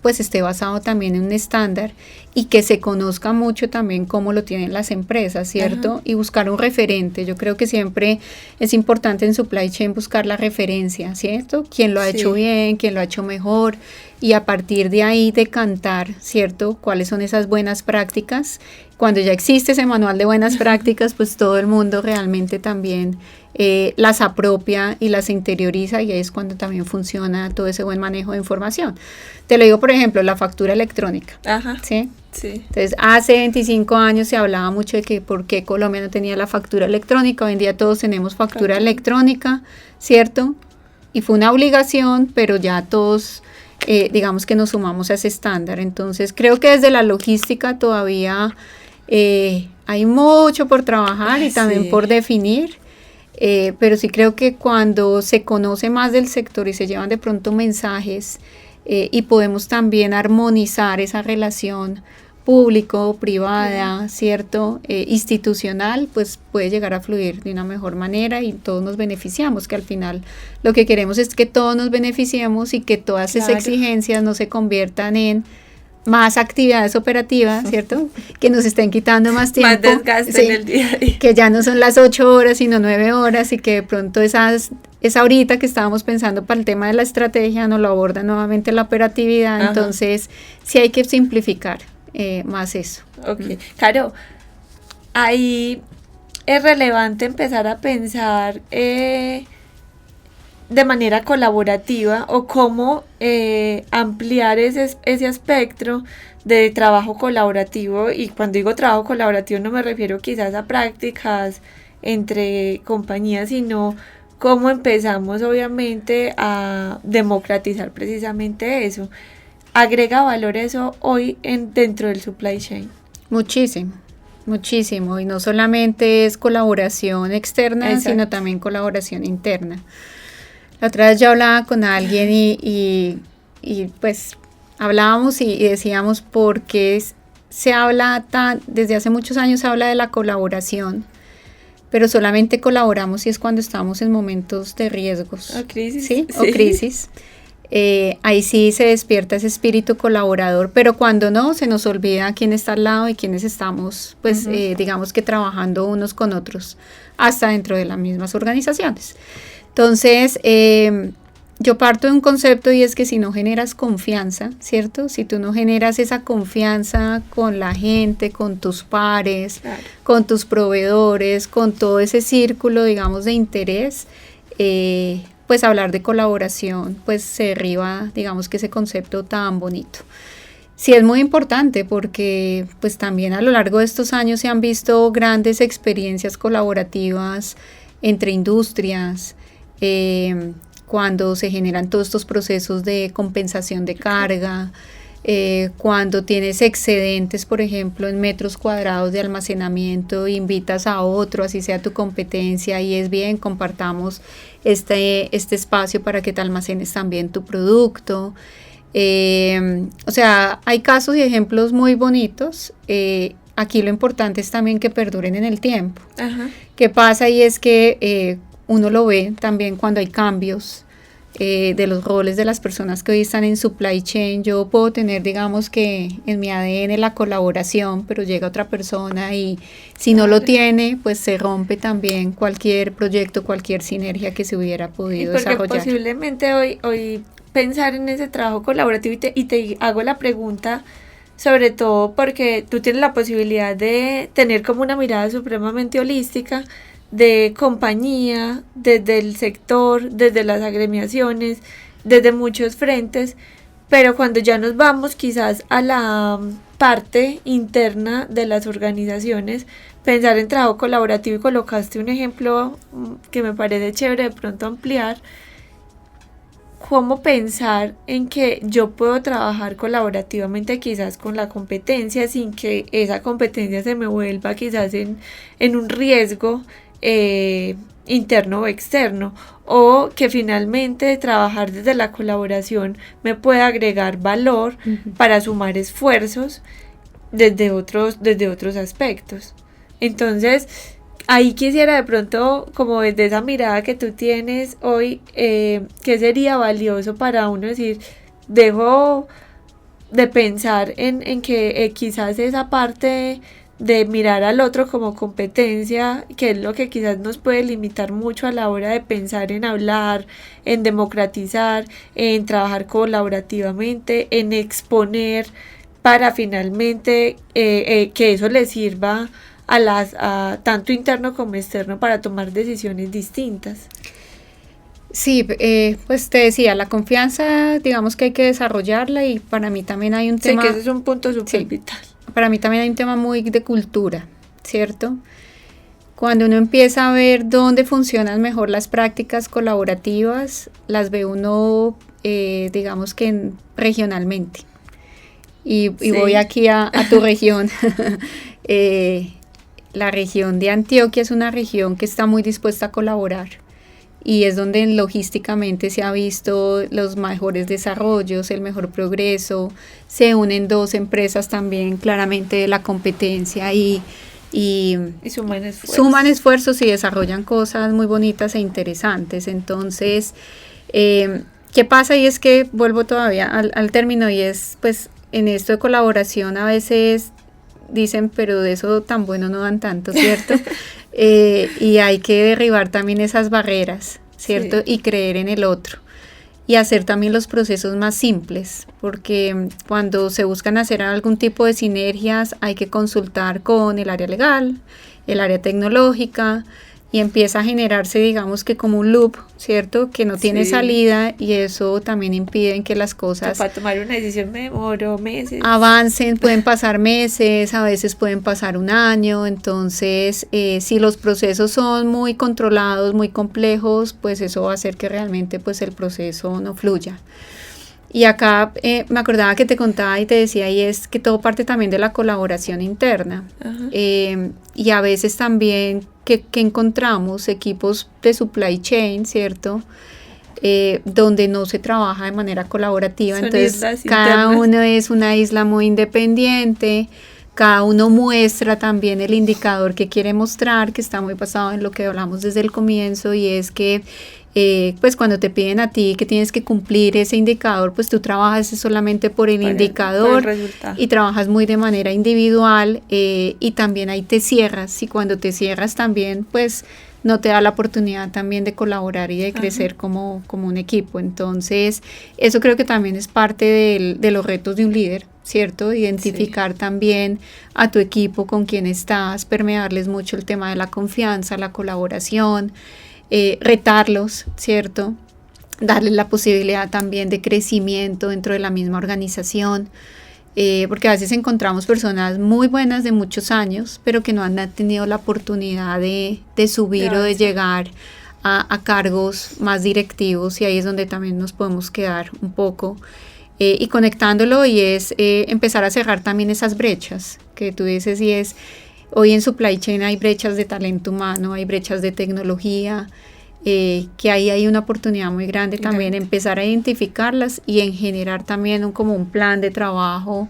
pues esté basado también en un estándar y que se conozca mucho también cómo lo tienen las empresas, ¿cierto? Ajá. Y buscar un referente. Yo creo que siempre es importante en supply chain buscar la referencia, ¿cierto? Quién lo ha hecho bien, quién lo ha hecho mejor, y a partir de ahí decantar, ¿cierto? Cuáles son esas buenas prácticas. Cuando ya existe ese manual de buenas prácticas, pues todo el mundo realmente también las apropia y las interioriza, y ahí es cuando también funciona todo ese buen manejo de información. Te lo digo, por ejemplo, la factura electrónica. Ajá. ¿Sí? Sí. Entonces, hace 25 años se hablaba mucho de que por qué Colombia no tenía la factura electrónica. Hoy en día todos tenemos factura electrónica, ¿cierto? Y fue una obligación, pero ya todos, digamos que nos sumamos a ese estándar. Entonces, creo que desde la logística todavía hay mucho por trabajar y también por definir. Pero sí creo que cuando se conoce más del sector y se llevan de pronto mensajes y podemos también armonizar esa relación público-privada, ¿cierto? Institucional, pues puede llegar a fluir de una mejor manera y todos nos beneficiamos, que al final lo que queremos es que todos nos beneficiemos y que todas esas exigencias no se conviertan en más actividades operativas, ¿cierto? Que nos estén quitando más tiempo. Más desgaste en el día a día. Que ya no son las 8 horas, sino 9 horas y que de pronto esa horita que estábamos pensando para el tema de la estrategia nos lo aborda nuevamente la operatividad. Ajá. Entonces sí hay que simplificar más eso. Ok, Caro, ahí es relevante empezar a pensar de manera colaborativa o cómo ampliar ese espectro de trabajo colaborativo, y cuando digo trabajo colaborativo no me refiero quizás a prácticas entre compañías, sino cómo empezamos obviamente a democratizar precisamente eso. ¿Agrega valor eso hoy dentro del supply chain? Muchísimo, muchísimo, y no solamente es colaboración externa, exacto, sino también colaboración interna. La otra vez yo hablaba con alguien y pues hablábamos y decíamos por qué se habla desde hace muchos años se habla de la colaboración, pero solamente colaboramos si es cuando estamos en momentos de riesgos. O crisis. ¿Sí? O crisis. Ahí sí se despierta ese espíritu colaborador, pero cuando no, se nos olvida quién está al lado y quiénes estamos, pues digamos que trabajando unos con otros, hasta dentro de las mismas organizaciones. Entonces, yo parto de un concepto, y es que si no generas confianza, ¿cierto? Si tú no generas esa confianza con la gente, con tus pares, claro, con tus proveedores, con todo ese círculo, digamos, de interés, pues hablar de colaboración, pues se derriba, digamos, que ese concepto tan bonito. Sí, es muy importante porque pues también a lo largo de estos años se han visto grandes experiencias colaborativas entre industrias, cuando se generan todos estos procesos de compensación de carga, cuando tienes excedentes, por ejemplo, en metros cuadrados de almacenamiento, invitas a otro, así sea tu competencia, y es bien, compartamos este espacio para que te almacenes también tu producto. O sea, hay casos y ejemplos muy bonitos. Aquí lo importante es también que perduren en el tiempo. Ajá. ¿Qué pasa? Y es que uno lo ve también cuando hay cambios de los roles de las personas que hoy están en supply chain. Yo puedo tener, digamos, que en mi ADN la colaboración, pero llega otra persona y si no lo tiene, pues se rompe también cualquier proyecto, cualquier sinergia que se hubiera podido desarrollar. Porque posiblemente hoy pensar en ese trabajo colaborativo, y te hago la pregunta, sobre todo porque tú tienes la posibilidad de tener como una mirada supremamente holística de compañía, desde el sector, desde las agremiaciones, desde muchos frentes, pero cuando ya nos vamos quizás a la parte interna de las organizaciones, pensar en trabajo colaborativo, y colocaste un ejemplo que me parece chévere de pronto ampliar, cómo pensar en que yo puedo trabajar colaborativamente quizás con la competencia sin que esa competencia se me vuelva quizás en un riesgo interno o externo, o que finalmente trabajar desde la colaboración me pueda agregar valor para sumar esfuerzos desde otros aspectos. Entonces, ahí quisiera de pronto, como desde esa mirada que tú tienes hoy, ¿qué sería valioso para uno decir, dejo de pensar en que quizás esa parte de mirar al otro como competencia, que es lo que quizás nos puede limitar mucho a la hora de pensar en hablar, en democratizar, en trabajar colaborativamente, en exponer, para finalmente que eso le sirva a tanto interno como externo para tomar decisiones distintas? Sí, pues te decía, la confianza, digamos que hay que desarrollarla, y para mí también hay un tema... Sí, que ese es un punto súper vital. Para mí también hay un tema muy de cultura, ¿cierto? Cuando uno empieza a ver dónde funcionan mejor las prácticas colaborativas, las ve uno, digamos que regionalmente. Y voy aquí a tu región. La región de Antioquia es una región que está muy dispuesta a colaborar. y es donde logísticamente se ha visto los mejores desarrollos, el mejor progreso. Se unen dos empresas también claramente de la competencia y suman esfuerzos y desarrollan cosas muy bonitas e interesantes. Entonces, ¿qué pasa? Y es que vuelvo todavía al término, y es pues en esto de colaboración a veces dicen, pero de eso tan bueno no dan tanto, ¿cierto? Y hay que derribar también esas barreras, ¿cierto? Sí. Y creer en el otro. Y hacer también los procesos más simples, porque cuando se buscan hacer algún tipo de sinergias hay que consultar con el área legal, el área tecnológica, y empieza a generarse, digamos que como un loop, ¿cierto? Que no tiene salida, y eso también impide que las cosas... Para tomar una decisión me demoro meses. Avancen, pueden pasar meses, a veces pueden pasar un año. Entonces, si los procesos son muy controlados, muy complejos, pues eso va a hacer que realmente pues el proceso no fluya. Y acá me acordaba que te contaba y te decía, y es que todo parte también de la colaboración interna. Y a veces también que encontramos equipos de supply chain, ¿cierto? Donde no se trabaja de manera colaborativa. Son entonces cada uno es una isla muy independiente, cada uno muestra también el indicador que quiere mostrar, que está muy basado en lo que hablamos desde el comienzo, y es que pues cuando te piden a ti que tienes que cumplir ese indicador, pues tú trabajas solamente por el indicador por el y trabajas muy de manera individual, y también ahí te cierras, y cuando te cierras también pues no te da la oportunidad también de colaborar y de crecer como un equipo. Entonces eso creo que también es parte de los retos de un líder, ¿cierto? Identificar también a tu equipo, con quien estás, permearles mucho el tema de la confianza, la colaboración, retarlos, ¿cierto? Darles la posibilidad también de crecimiento dentro de la misma organización, porque a veces encontramos personas muy buenas de muchos años, pero que no han tenido la oportunidad de subir o de llegar a cargos más directivos, y ahí es donde también nos podemos quedar un poco. Y conectándolo, y es empezar a cerrar también esas brechas que tú dices, y es hoy en supply chain hay brechas de talento humano, hay brechas de tecnología, que ahí hay una oportunidad muy grande también, empezar a identificarlas y en generar también como un plan de trabajo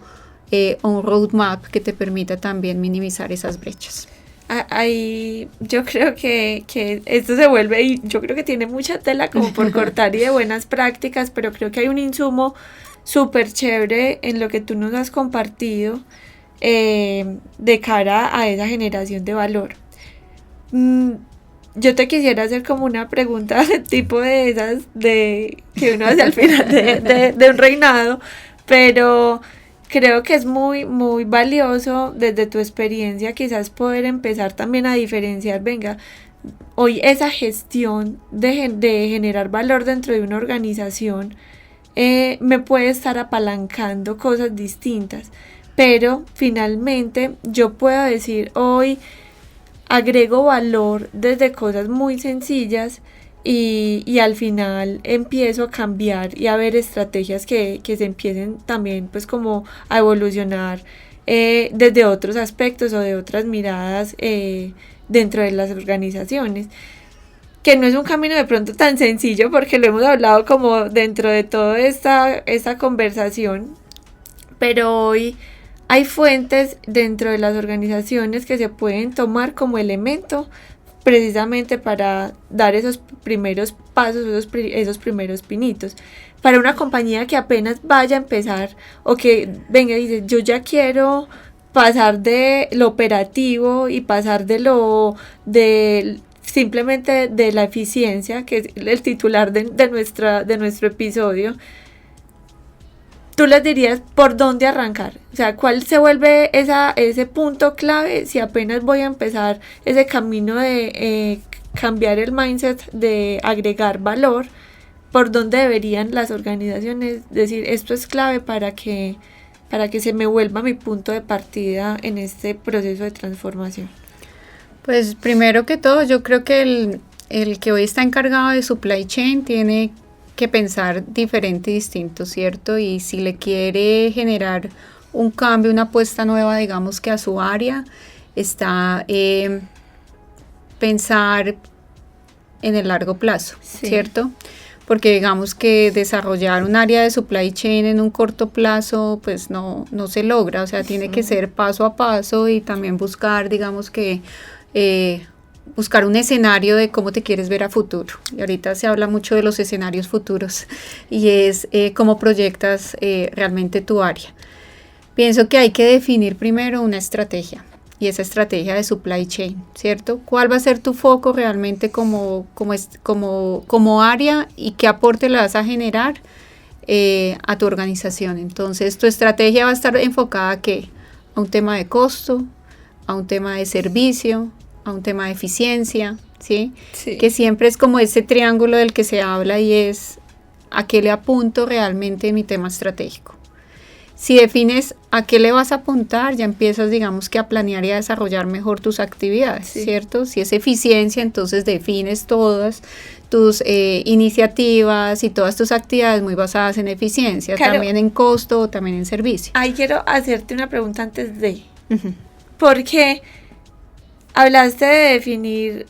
o un roadmap que te permita también minimizar esas brechas. Ahí yo creo que esto se vuelve, y yo creo que tiene mucha tela como por cortar y de buenas prácticas, pero creo que hay un insumo súper chévere en lo que tú nos has compartido, de cara a esa generación de valor. Yo te quisiera hacer como una pregunta tipo de esas de que uno hace al final de un reinado, pero creo que es muy, muy valioso desde tu experiencia quizás poder empezar también a diferenciar, venga, hoy esa gestión de generar valor dentro de una organización me puede estar apalancando cosas distintas, pero finalmente yo puedo decir hoy agrego valor desde cosas muy sencillas y al final empiezo a cambiar y a ver estrategias que se empiecen también pues como a evolucionar desde otros aspectos o de otras miradas dentro de las organizaciones, que no es un camino de pronto tan sencillo porque lo hemos hablado como dentro de toda esta conversación, pero hoy hay fuentes dentro de las organizaciones que se pueden tomar como elemento precisamente para dar esos primeros pasos, esos primeros pinitos. Para una compañía que apenas vaya a empezar o que venga y dice, yo ya quiero pasar de lo operativo y pasar simplemente de la eficiencia, que es el titular de nuestro episodio, tú les dirías por dónde arrancar, o sea, cuál se vuelve ese punto clave si apenas voy a empezar ese camino de cambiar el mindset, de agregar valor, por dónde deberían las organizaciones decir esto es clave para que se me vuelva mi punto de partida en este proceso de transformación. Pues primero que todo yo creo que el que hoy está encargado de supply chain tiene que pensar diferente y distinto, ¿cierto? Y si le quiere generar un cambio, una apuesta nueva, digamos que a su área, está pensar en el largo plazo, Sí. ¿cierto? Porque digamos que desarrollar un área de supply chain en un corto plazo, pues no se logra, o sea, tiene que ser paso a paso y también buscar, digamos que, buscar un escenario de cómo te quieres ver a futuro. Y ahorita se habla mucho de los escenarios futuros y es cómo proyectas realmente tu área. Pienso que hay que definir primero una estrategia. Y esa estrategia de supply chain, ¿cierto? ¿Cuál va a ser tu foco realmente como área y qué aporte le vas a generar a tu organización? Entonces, tu estrategia va a estar enfocada ¿a qué? A un tema de costo, a un tema de servicio, a un tema de eficiencia, ¿sí? Sí. Que siempre es como ese triángulo del que se habla y es a qué le apunto realmente en mi tema estratégico. Si defines a qué le vas a apuntar, ya empiezas, digamos, que a planear y a desarrollar mejor tus actividades, Sí. ¿cierto? Si es eficiencia, entonces defines todas tus iniciativas y todas tus actividades muy basadas en eficiencia, Claro. también en costo, también en servicio. Ahí quiero hacerte una pregunta antes de, Uh-huh. porque hablaste de definir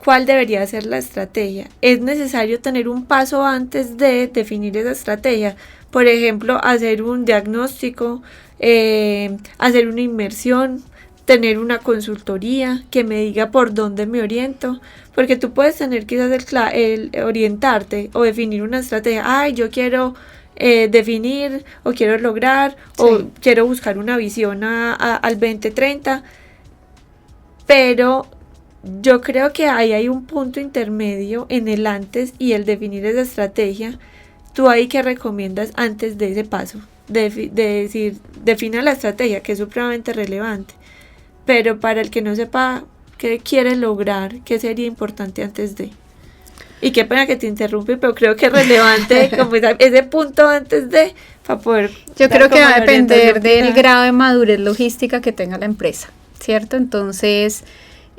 cuál debería ser la estrategia. Es necesario tener un paso antes de definir esa estrategia. Por ejemplo, hacer un diagnóstico, hacer una inmersión, tener una consultoría que me diga por dónde me oriento, porque tú puedes tener quizás el orientarte o definir una estrategia. Ay, yo quiero definir o quiero lograr o Sí. quiero buscar una visión al 2030, pero yo creo que ahí hay un punto intermedio en el antes y el definir esa estrategia. ¿Tú ahí qué recomiendas antes de ese paso? De decir, defina la estrategia, que es supremamente relevante, pero para el que no sepa qué quiere lograr, qué sería importante antes de... Y qué pena que te interrumpe, pero creo que es relevante como ese punto antes de, para poder... Yo dar creo que como va a la depender orientación del final. grado de madurez logística que tenga la empresa, ¿cierto? Entonces,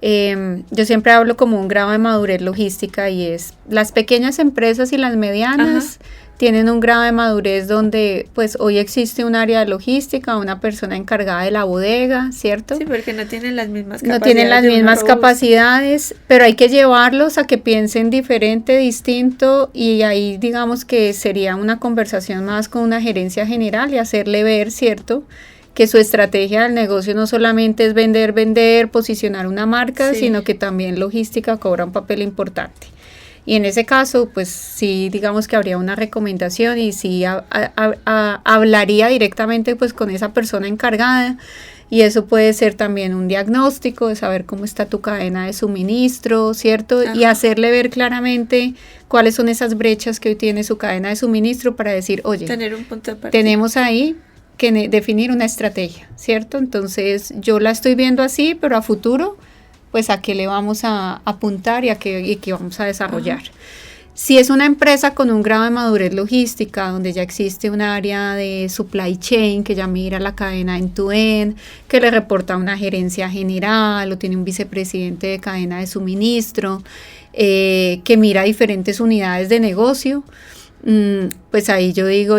yo siempre hablo como un grado de madurez logística y es las pequeñas empresas y las medianas tienen un grado de madurez donde pues hoy existe un área de logística, una persona encargada de la bodega, ¿cierto? Sí, porque no tienen las mismas No capacidades. tienen las de una mismas robusta. capacidades, pero hay que llevarlos a que piensen diferente, distinto, y ahí digamos que sería una conversación más con una gerencia general y hacerle ver, ¿cierto?, que su estrategia del negocio no solamente es vender, posicionar una marca, Sí. sino que también logística cobra un papel importante. Y en ese caso, pues sí, digamos que habría una recomendación y sí hablaría directamente pues con esa persona encargada. Y eso puede ser también un diagnóstico de saber cómo está tu cadena de suministro, ¿cierto? Ajá. Y hacerle ver claramente cuáles son esas brechas que hoy tiene su cadena de suministro para decir, oye, Tener un punto de partida. tenemos ahí que definir una estrategia, ¿cierto? Entonces yo la estoy viendo así, pero a futuro, pues a qué le vamos a apuntar y qué vamos a desarrollar. Ajá. Si es una empresa con un grado de madurez logística, donde ya existe un área de supply chain que ya mira la cadena end-to-end, que le reporta a una gerencia general o tiene un vicepresidente de cadena de suministro, que mira diferentes unidades de negocio, pues ahí yo digo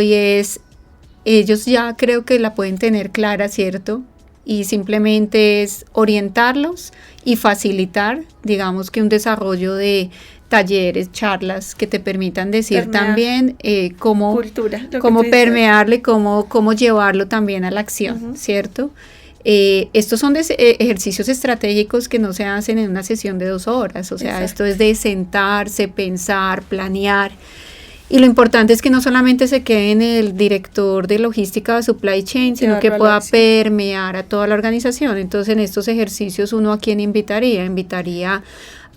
ellos ya creo que la pueden tener clara, ¿cierto? Y simplemente es orientarlos y facilitar, digamos que un desarrollo de talleres, charlas que te permitan decir permear también cómo, cultura, cómo permearlo y cómo llevarlo también a la acción, ¿cierto? Estos son ejercicios estratégicos que no se hacen en una sesión de 2 horas, o sea, esto es de sentarse, pensar, planear. Y lo importante es que no solamente se quede en el director de logística de supply chain, sino que pueda permear a toda la organización. Entonces, en estos ejercicios, ¿uno a quién invitaría? Invitaría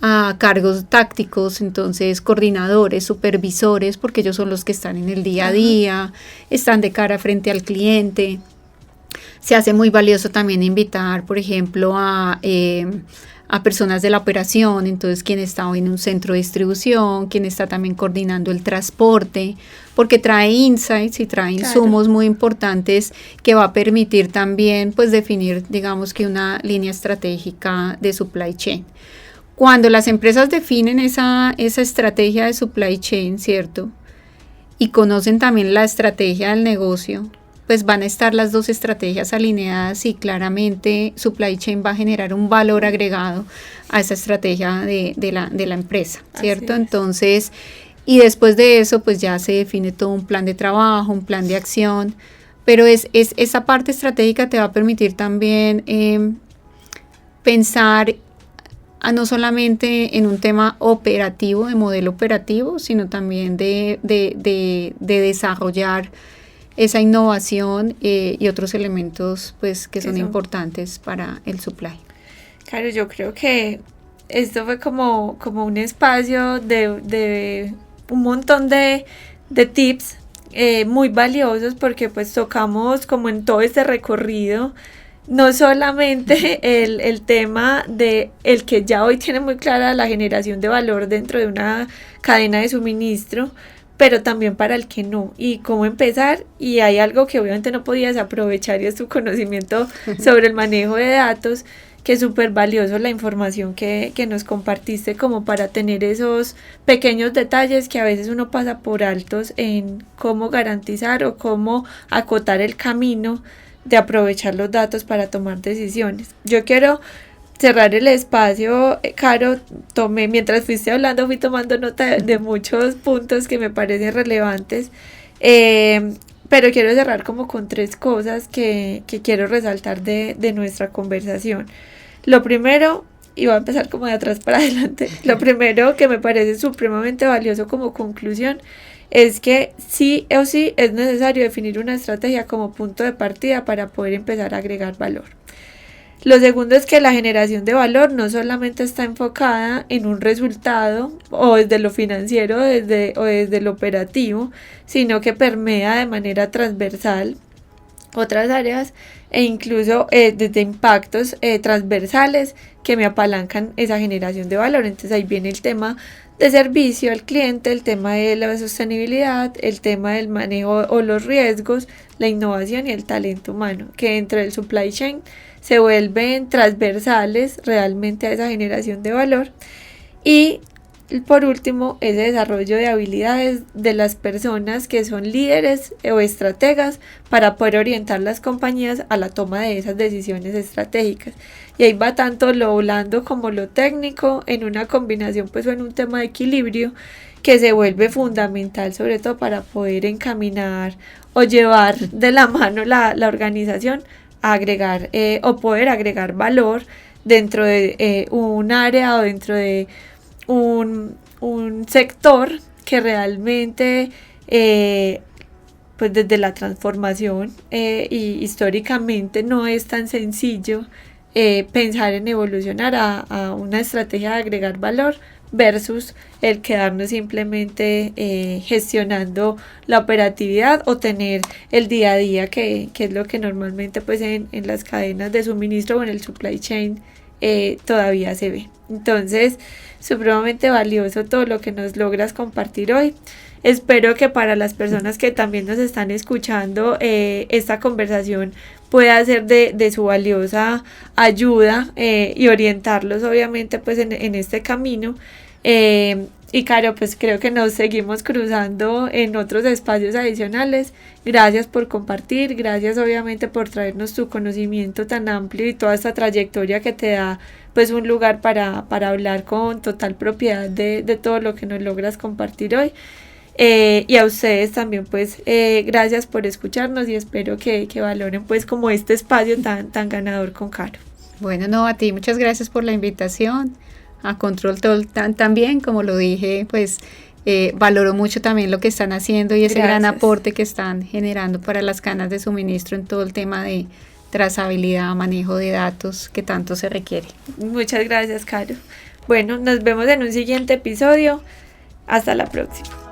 a cargos tácticos, entonces coordinadores, supervisores, porque ellos son los que están en el día a día, están de cara frente al cliente. Se hace muy valioso también invitar, por ejemplo, a personas de la operación, entonces quien está hoy en un centro de distribución, quien está también coordinando el transporte, porque trae insights y trae insumos muy importantes que va a permitir también pues definir, digamos que una línea estratégica de supply chain. Cuando las empresas definen esa estrategia de supply chain, ¿cierto? Y conocen también la estrategia del negocio, pues van a estar las dos estrategias alineadas y claramente supply chain va a generar un valor agregado a esa estrategia de la empresa, ¿cierto? Entonces, y después de eso, pues ya se define todo un plan de trabajo, un plan de acción, pero esa parte estratégica te va a permitir también pensar no solamente en un tema operativo, de modelo operativo, sino también de desarrollar esa innovación y otros elementos pues que son importantes para el supply. Claro, yo creo que esto fue como un espacio de un montón de tips muy valiosos, porque pues tocamos como en todo este recorrido no solamente el tema de el que ya hoy tiene muy clara la generación de valor dentro de una cadena de suministro, pero también para el que no, y cómo empezar. Y hay algo que obviamente no podías aprovechar, y es tu conocimiento sobre el manejo de datos, que es súper valioso la información que nos compartiste, como para tener esos pequeños detalles que a veces uno pasa por altos en cómo garantizar o cómo acotar el camino de aprovechar los datos para tomar decisiones. Yo quiero cerrar el espacio, Caro. Mientras fuiste hablando, fui tomando nota de muchos puntos que me parecen relevantes, pero quiero cerrar como con 3 cosas que quiero resaltar de nuestra conversación. Lo primero, y voy a empezar como de atrás para adelante, lo primero que me parece supremamente valioso como conclusión es que sí o sí es necesario definir una estrategia como punto de partida para poder empezar a agregar valor. Lo segundo es que la generación de valor no solamente está enfocada en un resultado, o desde lo financiero o desde lo operativo, sino que permea de manera transversal otras áreas, e incluso desde impactos transversales que me apalancan esa generación de valor. Entonces ahí viene el tema de servicio al cliente, el tema de la sostenibilidad, el tema del manejo o los riesgos, la innovación y el talento humano, que dentro del supply chain se vuelven transversales realmente a esa generación de valor. Y por último, ese desarrollo de habilidades de las personas que son líderes o estrategas para poder orientar las compañías a la toma de esas decisiones estratégicas. Y ahí va tanto lo blando como lo técnico en una combinación, pues, o en un tema de equilibrio que se vuelve fundamental, sobre todo para poder encaminar o llevar de la mano la organización a agregar o poder agregar valor dentro de un área o dentro de un sector que realmente pues desde la transformación y históricamente no es tan sencillo pensar en evolucionar a una estrategia de agregar valor versus el quedarnos simplemente gestionando la operatividad o tener el día a día, que es lo que normalmente pues en las cadenas de suministro o en el supply chain todavía se ve. Entonces, supremamente valioso todo lo que nos logras compartir hoy. Espero que para las personas que también nos están escuchando, esta conversación pueda ser de su valiosa ayuda y orientarlos obviamente pues en este camino. Y Caro, pues creo que nos seguimos cruzando en otros espacios adicionales. Gracias por compartir, gracias obviamente por traernos tu conocimiento tan amplio y toda esta trayectoria que te da pues un lugar para hablar con total propiedad de todo lo que nos logras compartir hoy. Y a ustedes también pues gracias por escucharnos, y espero que valoren pues como este espacio tan ganador con Caro. Bueno, no, a ti muchas gracias por la invitación. A Control también, como lo dije, pues valoro mucho también lo que están haciendo y ese gran aporte que están generando para las cadenas de suministro en todo el tema de trazabilidad, manejo de datos que tanto se requiere. Muchas gracias, Caro. Bueno, nos vemos en un siguiente episodio. Hasta la próxima.